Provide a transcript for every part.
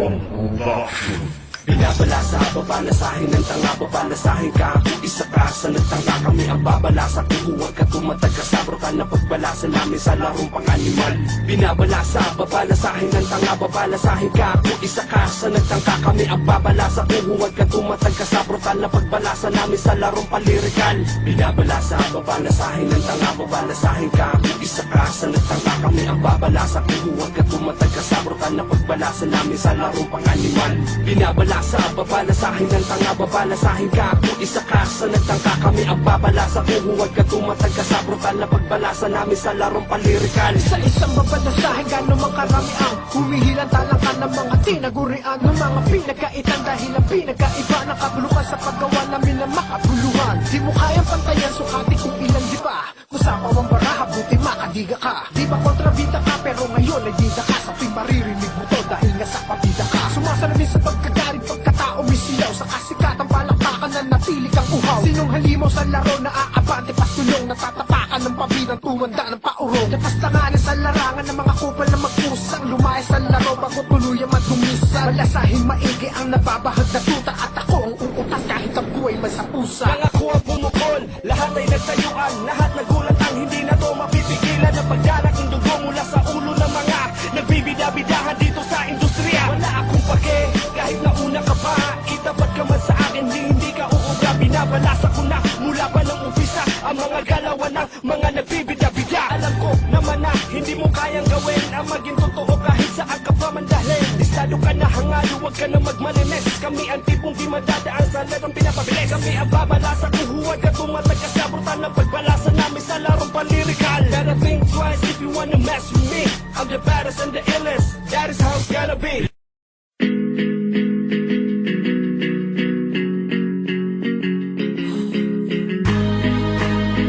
Bong Production. Binabala sa babalasahin ng tanga, babalasahin ka. Kung isa ka sa nagtanga, kami ang babalasa. Kung huwag ka tumatag ka sa brutal na pagbalasan namin sa larong pang-animal. Binabala sa babalasahin ng tanga, babalasahin ka. Kung isa ka sa nagtangka, kami ang babalasa. Kung huwag ka tumatag ka sa brutal na pagbalasan namin sa larong palirikal. Binabala sa babalasahin ng tanga, babalasahin ka. Kung isa ka sa nagtangka, kami ang babalasa. Kung huwag ka tumatag ka sa brutal na pagbalasan namin sa larong pang-animal. Binabala sa babalasahin ng tanga, babalasahin ka. Kung isa ka sa nagtangka, kami ang babalasa. Kung huwag ka tumatag ka sa brutal na pagbalasa namin sa larong palirikal. Isa-isang babalasahin, gano'n mang karami ang humihilang talangka ng mga tinagurian ng mga pinagkaitan. Dahil ang pinagkaiba ng kabulukan sa paggawa namin ng makabuluhan. Di mo kayang pantayan, sukati kung ilan, di ba? Kung sa pawang baraha, buti makadiga ka. Di ba kontrabida ka, pero ngayon ay dida ka. Sa tuwing maririnig mo to, dahil nga sa pabida ka. Sumasalamin sa pagkagalit, pagkatao misiyaw. Sa kasikatang palakpakan na napili kang uhaw. Sinong halimaw sa laro na aabante pasulong. Natatapakan ng pabidang tumanda ng paurong. Napastanganin sa larangan ng mga kupal na magpusang. Lumayas sa laro bago tuluyan madumisan. Balasahin maigi ang nababahag na tuta. At ako ang uutas kahit ang buhay man sa pusa. Nangako ang bumukol, lahat ay nagtayuan. Lahat nagulat ang hindi na to mapipigilan. Na pagdanak ng dugo mula sa ulo ng mga nagbibida-bidahan dito sa industriya. Wala akong pake, kahit nauna ka pa. Itapat ka man sa akin, hindi ka uuga. Binabalasa ko na mula pa ng umpisa ang mga galawan ng mga nagbibida-bida. Alam ko naman na hindi mo kayang gawin ang maging totoo kahit saan ka pa man dahil. Listado ka na hangalo, huwag ka na magmanimes. Kami ang tipong di madadaan sa larong pinapabilis. Kami ang babalasa kung huwag ka tumatag ka sa brutal na pagbalasa namin sa larong palirikal. Better think twice if you wanna mess with me. I'm the baddest and the illest, that is how it's gonna be.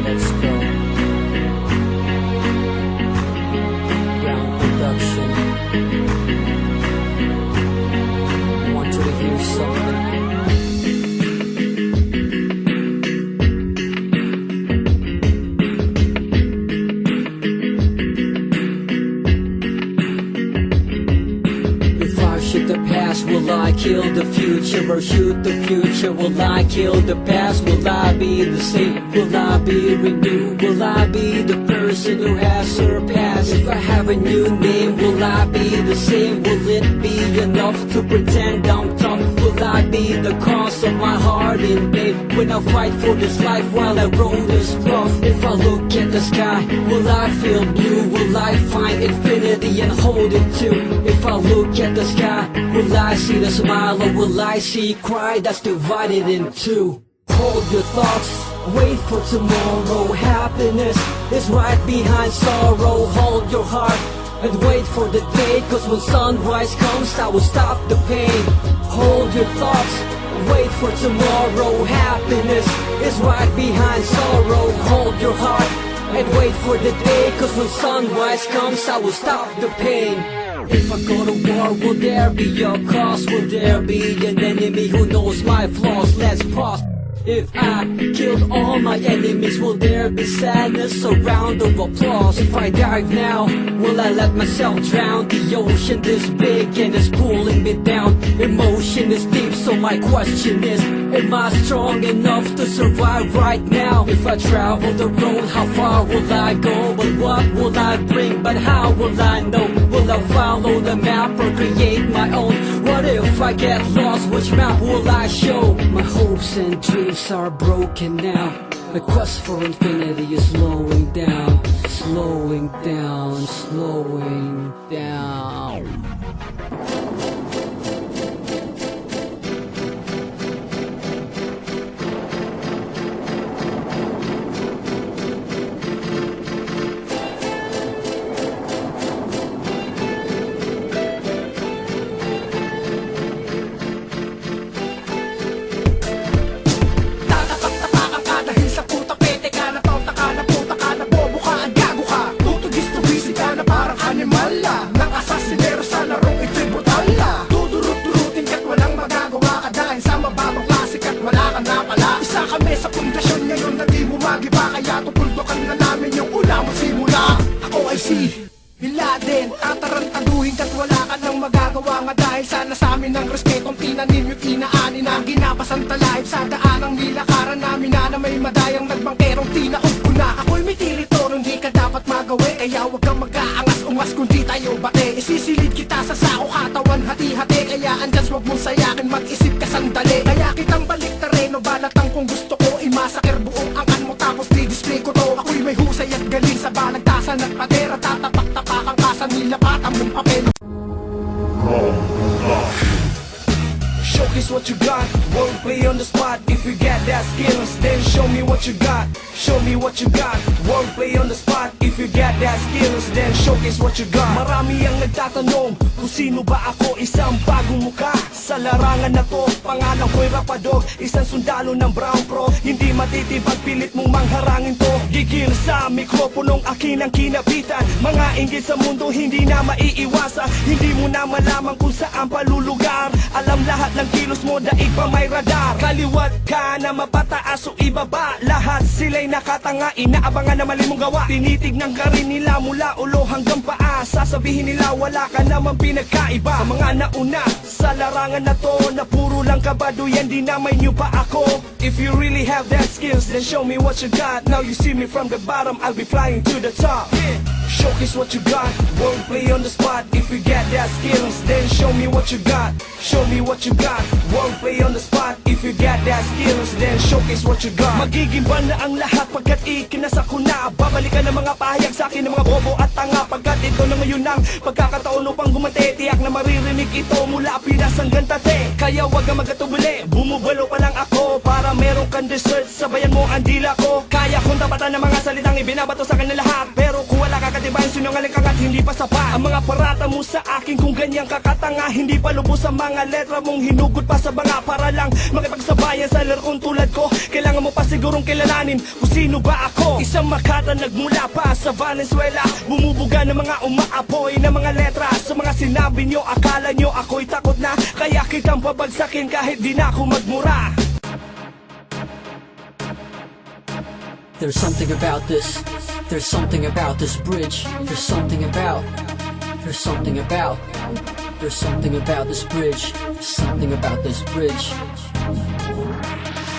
Let's go. Brown Production. Want you to hear something. If I shoot the past, will I kill the future? Or shoot the future, will I kill the past? Will I be the same? Will I be renewed? Will I be the person who has surpassed? If I have a new name, will I be the same? Will it be enough to pretend I'm tough? Will I be the cause of my heart in pain? When I fight for this life while I roll this rough? If I look at the sky, will I feel blue? Will I find infinity and hold it too? If I look at the sky, will I see the smile or will I see cry that's divided in two? Hold your thoughts, wait for tomorrow. Happiness is right behind sorrow. Hold your heart and wait for the day, cause when sunrise comes I will stop the pain. Hold your thoughts, wait for tomorrow. Happiness is right behind sorrow. Hold your heart and wait for the day, cause when sunrise comes I will stop the pain. If I go to war, will there be a cause? Will there be an enemy who knows my flaws? Let's pause. If I killed all my enemies, will there be sadness, a round of applause? If I dive now, will I let myself drown? The ocean this big and it's pulling me down. Emotion is deep, so my question is, am I strong enough to survive right now? If I travel the road, how far will I go? But what will I bring? But how will I know? Will I follow the map or create my own? What if I get lost? Which map will I show? My hopes and dreams are broken now. My quest for infinity is slowing down, slowing down, slowing down. Parang animal lang ng asasinero sa laro. ng nilakaran namin na may madayang nagbangkerong tinaog ko na. Ako'y may teritoryo, hindi ka dapat magawi, kaya wag kang mag-aangas-ungas kundi tayo bate. Isisilid kita sa sako, katawan hati-hati, kaya andyan wag mong sayakin, mag-isip ka sandali. Kaya kitang balik terreno, balatang kung gusto ko, imasakir buong angkan mo tapos di-display ko to. Ako'y may husay at galing sa balagtasan at patera, tatapak-tapakan ka sa nilapatan mong papel. Showcase what you got, wordplay on the spot. If you got that skills, then show me what you got. Show me what you got, wordplay on the spot. If you got that skills, then showcase what you got. Marami ang nagtatanong kung sino ba ako, isang bagong muka sa larangan na to. Pangalan ko'y Rapadog, isang sundalo ng Brown Pro. Hindi matitibag, pilit mong mangharangin to. Gigil sa mikroponong akin ang kinapitan. Mga inggit sa mundo hindi na maiiwasan. Hindi mo na malaman kung saan palulugar. Alam lahat ng kilos mo, daig pa may radar. Kaliwat ka na mapataas o ibaba, lahat sila'y nakatanga, inaabangan na mali mong gawa. Tinitignan ka rin nila mula ulo hanggang paa. Sasabihin nila wala ka naman pinagkaiba. Sa mga nauna sa larangan na to, na puro lang kabado yan, di na may new pa ako. If you really have that skills, then show me what you got. Now you see me from the bottom, I'll be flying to the top. Showcase what you got, wordplay on the spot. If you got that skills, then show me what you got. Show me what you got, wordplay on the spot. If you got that skills, then showcase what you got. Magiging na ang lahat pagkat ikinasa ko na. Babalikan ng mga pahayag sa akin ng mga bobo at tanga. Pagkat ito na ngayon ang pagkakataon upang gumante. Tiyak na maririnig ito mula Pinas hanggang Tate. Kaya wag kang magatubuli, bumubalo pa lang ako para meron kang dessert, sabayan mo ang dila ko. Kaya kong tapatan ng mga salitang ibinabato sa akin na lahat. Pero kung wala ka katibayan, sinungaling ka at hindi pa sapat. Ang mga parata mo sa akin kung ganyan kakatanga, hindi pa lubos ang mga letra mong hinugot pa sa banga. Para lang makipagsabayan sa larong tulad ko, kailangan mo pa sigurong kilalanin kung sino ba ako. Isang makata nagmula pa sa Valenzuela, bumubuga ng mga umaapoy na mga letra. Sa mga sinabi nyo, akala nyo ako'y takot na, kaya kitang pabagsakin kahit di na ako magmura. There's something about this. There's something about this bridge. There's something about. There's something about. There's something about this bridge. There's something about this bridge.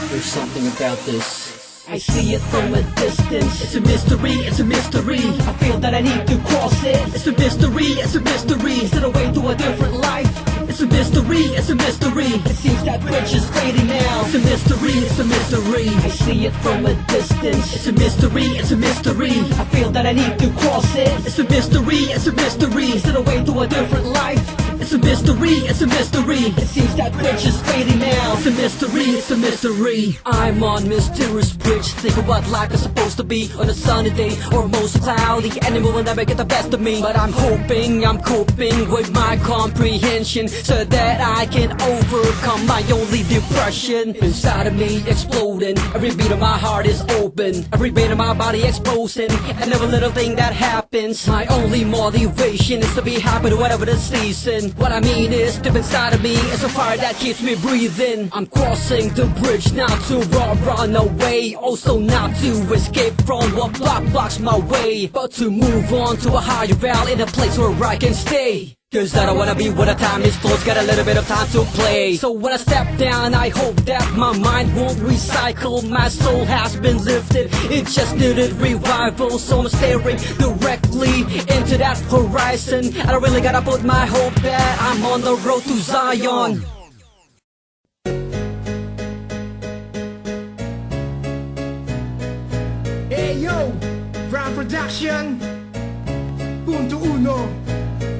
There's something about this. I see it from a distance. It's a mystery, it's a mystery. I feel that I need to cross it. It's a mystery, it's a mystery. Is it a way to a different life? It's a mystery, it's a mystery. It seems that bridge is fading now. It's a mystery, it's a mystery. I see it from a distance. It's a mystery, it's a mystery. I feel that I need to cross it. It's a mystery, it's a mystery. Is it a way to a different life? It's a mystery, it's a mystery. It seems that bridge is fading now. It's a mystery, it's a mystery. I'm on mysterious bridge. Think of what life is supposed to be on a sunny day or mostly cloudy. Animal will never get the best of me, but I'm hoping I'm coping with my comprehension so that I can overcome my only depression. Inside of me exploding, every beat of my heart is open, every beat of my body exposing, and every little thing that happens. My only motivation is to be happy to whatever the season. What I mean is, deep inside of me is a fire that keeps me breathing. I'm crossing the bridge not to run away, also not to escape from what blocks my way, but to move on to a higher realm in a place where I can stay. Cause I don't wanna be where the time is close, got a little bit of time to play. So when I step down, I hope that my mind won't recycle. My soul has been lifted, it just needed revival. So I'm staring directly into that horizon. I don't really gotta put my hope that I'm on the road to Zion. Hey yo, Brown Production, punto uno.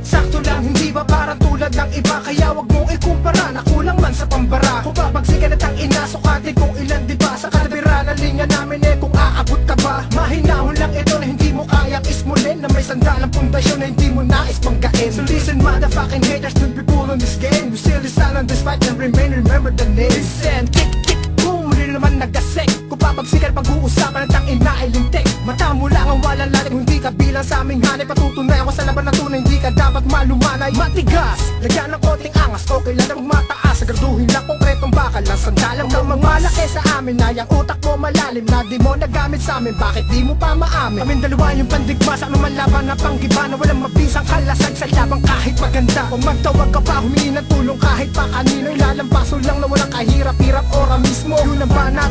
Sakto lang, hindi ba parang tulad ng iba? Kaya wag mong ikumpara, nakulang man sa pambara. Kung babagsikan at ang ina, sukatin kung ilan diba? Sa kalabira ng linya namin kung aabot ka ba? Mahinahon lang ito na hindi mo kayang ismulin, na may sandalang pundasyon na hindi mo nais manggain. So listen motherfucking haters, don't be cool on this game. You still is silent despite and remain, remember the name. Listen, tick tick boom, muli naman nagasek. Kung papagsikan pag-uusapan at ang ina ay lintik. Mata mo lang ang walang lalim, hindi ka bilang sa aming hanay. Patutunay ako sa laban na tunay, hindi ka dapat malumanay. Matigas, lagyan ng konting angas, okay lang na magmataas. Sagraduhin lang konkretong bakal lang sandalang. Kang magmalaki sa amin na yung utak mo malalim, na di mo nagamit sa amin, bakit di mo pa maamin? Kaming dalawa yung pandigma sa anumang laban na panggiba, na walang mabisang kalasag sa labang kahit maganda. Kung magtawag ka pa, humingi ng tulong kahit pa kanino, ilalampaso lang na walang kahirap-hirap ora mismo. Yun ang bana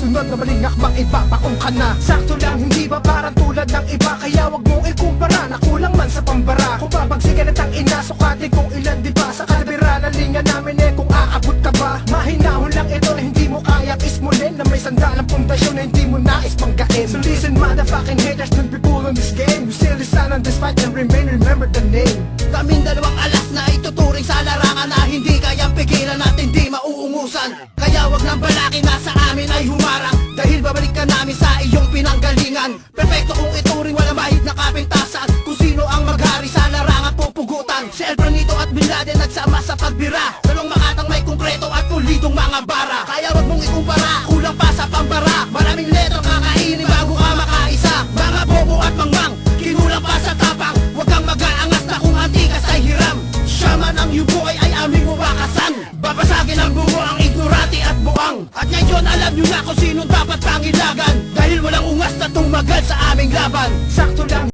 susunod na maling akbang iba, bakong ka na. Sakto lang, hindi ba parang tulad ng iba? Kaya wag mong ikumpara, na kulang man sa pambara. Kung babagsikan at ang ina, sukatin kung ilan diba? Sa kadabira, lalingan namin kung aabot ka ba. Mahinahon lang ito na hindi mo kayang ismulin, na may sandalang pundasyon na hindi mo nais panggain. So listen motherfucking haters, don't be cool on this game. You still stand on this fight and remain, remember the name. Kaming dalawang alas na ituturing sa larangan na hindi kayang pigilan at hindi mauungusan. Kaya wag nang balakin na sa amin ay humarang, dahil babalik ka namin sa iyong pinanggalingan. Perfecto kung ituring walang bahid na kapintasan, kung sino ang maghari sa larangan pupugutan. Si El Branito at Bin Laden nagsama sa pagbira, dalawang makatang may konkreto at pulidong mga bara. Kaya wag mong ikumpara, kulang pa sa pambara. Maraming letra kakainin bago ka makaisa. Mga bobo at mangmang, kinulang pa sa tapang. Wag kang mag-aangas na kung antikas ay hiram. Siya man ang yubo ay aming mawakasan. Babasagin ang buo ang ignorante at buang. At ngayon alam nyo na kung sino dapat pangilagan, dahil walang ungas na tumagal sa aming laban. Sakto lang,